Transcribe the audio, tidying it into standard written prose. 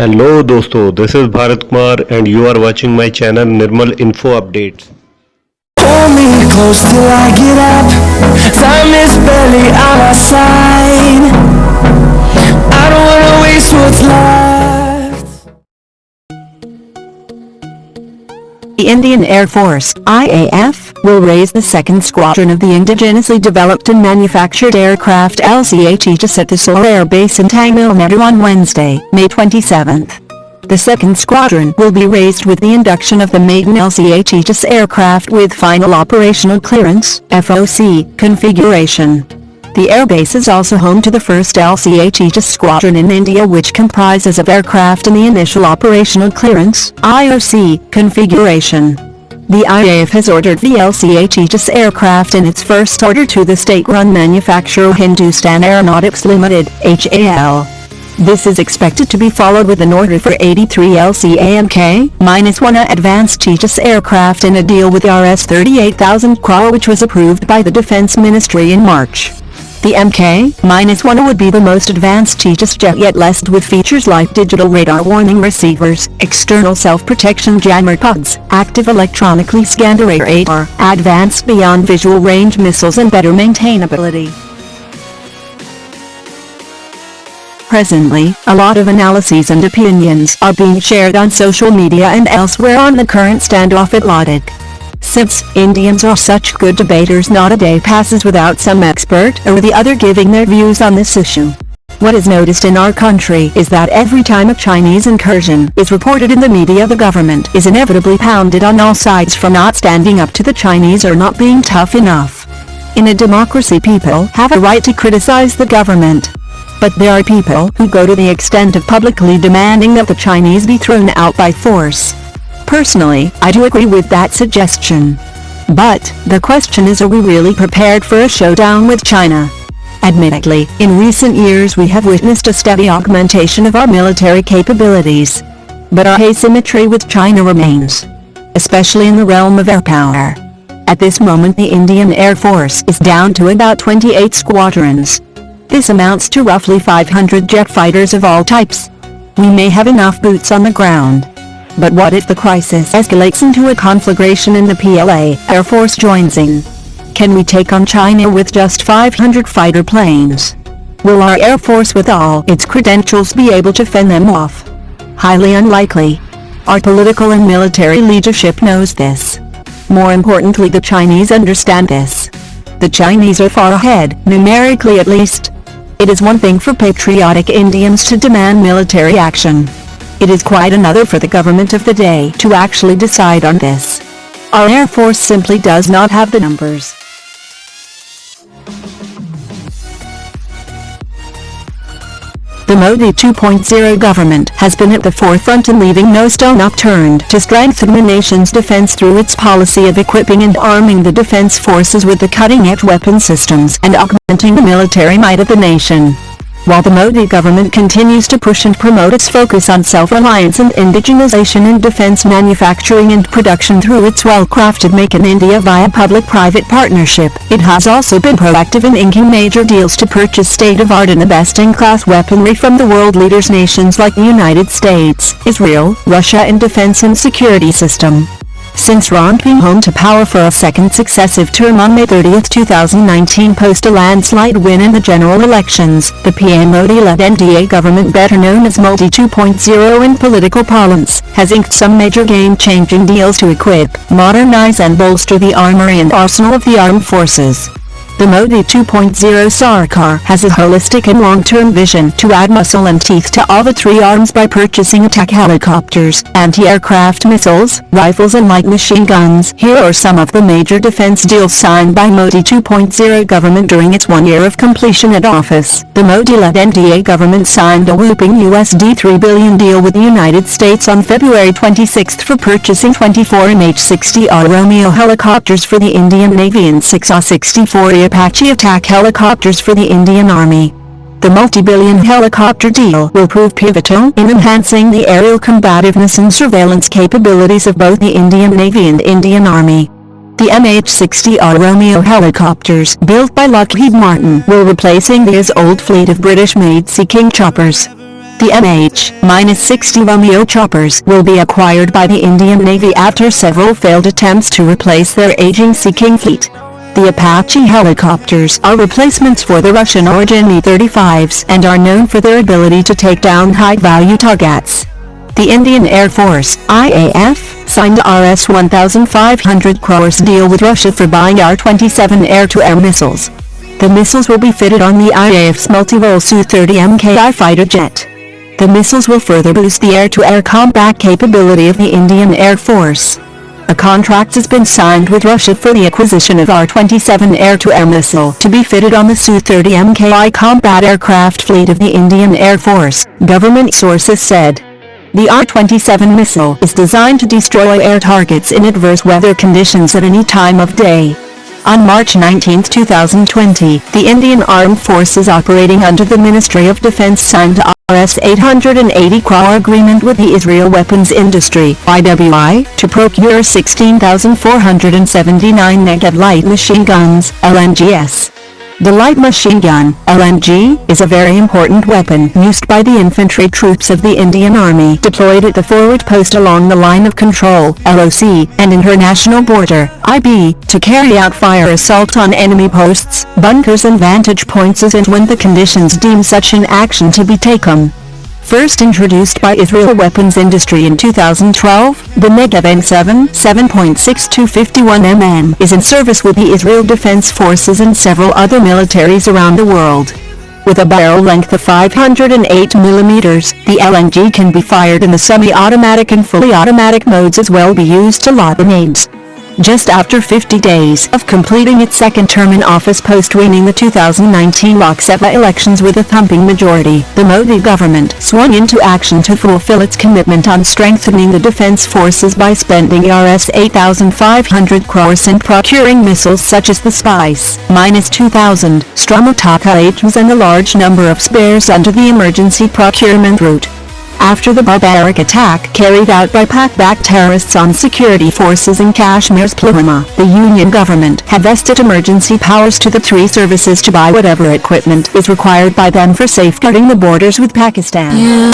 Hello दोस्तों, this is Bharat Kumar and you are watching my channel Nirmal info updates. Hold me close till I get up. Time is barely on our side. I don't wanna waste what's left. The Indian Air Force, IAF, will raise the second squadron of the indigenously developed and manufactured aircraft LCA-Tejas at the Seoul Air Base in Tamil Nadu on Wednesday, May 27th. The second squadron will be raised with the induction of the maiden LCA-Tejas aircraft with final operational clearance, FOC, configuration. The airbase is also home to the first LCA-Tejas squadron in India, which comprises of aircraft in the initial operational clearance, IOC, configuration. The IAF has ordered the LCA-Tejas aircraft in its first order to the state-run manufacturer Hindustan Aeronautics Limited, HAL. This is expected to be followed with an order for 83 LCA-MK-1 advanced Tejas aircraft in a deal with Rs 38,000 crore, which was approved by the Defence Ministry in March. The MK-1 would be the most advanced Tejas jet yet blessed with features like digital radar warning receivers, external self-protection jammer pods, active electronically scanned radar, advanced beyond visual range missiles and better maintainability. Presently, a lot of analyses and opinions are being shared on social media and elsewhere on the current standoff at Ladakh. Since Indians are such good debaters, not a day passes without some expert or the other giving their views on this issue. What is noticed in our country is that every time a Chinese incursion is reported in the media, the government is inevitably pounded on all sides for not standing up to the Chinese or not being tough enough. In a democracy, people have a right to criticize the government. But there are people who go to the extent of publicly demanding that the Chinese be thrown out by force. Personally, I do agree with that suggestion. But the question is, are we really prepared for a showdown with China? Admittedly, in recent years we have witnessed a steady augmentation of our military capabilities. But our asymmetry with China remains, especially in the realm of air power. At this moment the Indian Air Force is down to about 28 squadrons. This amounts to roughly 500 jet fighters of all types. We may have enough boots on the ground. But what if the crisis escalates into a conflagration and the PLA Air Force joins in? Can we take on China with just 500 fighter planes? Will our Air Force with all its credentials be able to fend them off? Highly unlikely. Our political and military leadership knows this. More importantly, the Chinese understand this. The Chinese are far ahead, numerically at least. It is one thing for patriotic Indians to demand military action. It is quite another for the government of the day to actually decide on this. Our Air Force simply does not have the numbers. The Modi 2.0 government has been at the forefront in leaving no stone unturned to strengthen the nation's defense through its policy of equipping and arming the defense forces with the cutting-edge weapon systems and augmenting the military might of the nation. While the Modi government continues to push and promote its focus on self-reliance and indigenization in defense manufacturing and production through its well-crafted Make in India via public-private partnership, it has also been proactive in inking major deals to purchase state-of-art and the best-in-class weaponry from the world leaders nations like the United States, Israel, Russia in defense and security system. Since ramping home to power for a second successive term on May 30, 2019 post a landslide win in the general elections, the PM Modi-led NDA government, better known as Modi 2.0 in political parlance, has inked some major game-changing deals to equip, modernize and bolster the armory and arsenal of the armed forces. The Modi 2.0 Sarkar has a holistic and long-term vision to add muscle and teeth to all the three arms by purchasing attack helicopters, anti-aircraft missiles, rifles and light machine guns. Here are some of the major defense deals signed by Modi 2.0 government during its 1 year of completion at office. The Modi-led NDA government signed a whopping USD 3 billion deal with the United States on February 26 for purchasing 24 MH-60R Romeo helicopters for the Indian Navy and 6 AH-64 Apache attack helicopters for the Indian Army. The multi-billion helicopter deal will prove pivotal in enhancing the aerial combativeness and surveillance capabilities of both the Indian Navy and Indian Army. The MH-60R Romeo helicopters, built by Lockheed Martin, will replace India's old fleet of British-made Sea King choppers. The MH-60 Romeo choppers will be acquired by the Indian Navy after several failed attempts to replace their aging Sea King fleet. The Apache helicopters are replacements for the Russian-origin Mi-35s and are known for their ability to take down high-value targets. The Indian Air Force, IAF, signed a Rs 1,500 crores deal with Russia for buying R-27 air-to-air missiles. The missiles will be fitted on the IAF's multi-role Su-30 Mki fighter jet. The missiles will further boost the air-to-air combat capability of the Indian Air Force. A contract has been signed with Russia for the acquisition of R-27 air-to-air missile to be fitted on the Su-30 Mki combat aircraft fleet of the Indian Air Force, government sources said. The R-27 missile is designed to destroy air targets in adverse weather conditions at any time of day. On March 19, 2020, the Indian Armed Forces operating under the Ministry of Defense signed a Rs 880 crore agreement with the Israel Weapons Industry (IWI) to procure 16,479 Negev light machine guns (LMGs). The light machine gun, LMG, is a very important weapon used by the infantry troops of the Indian Army deployed at the forward post along the line of control, LOC, and international border, IB, to carry out fire assault on enemy posts, bunkers and vantage points as and when the conditions deem such an action to be taken. First introduced by Israel Weapons Industry in 2012, the Negev M7 7.62 51 mm is in service with the Israel Defense Forces and several other militaries around the world. With a barrel length of 508 mm, the LMG can be fired in the semi-automatic and fully automatic modes as well be used to lob grenades. Just after 50 days of completing its second term in office post-winning the 2019 Lok Sabha elections with a thumping majority, the Modi government swung into action to fulfill its commitment on strengthening the defense forces by spending Rs 8,500 crores and procuring missiles such as the Spice-2000, Stromotaka HMs and a large number of spares under the emergency procurement route. After the barbaric attack carried out by Pak-backed terrorists on security forces in Kashmir's Pulwama, the Union government had vested emergency powers to the three services to buy whatever equipment is required by them for safeguarding the borders with Pakistan.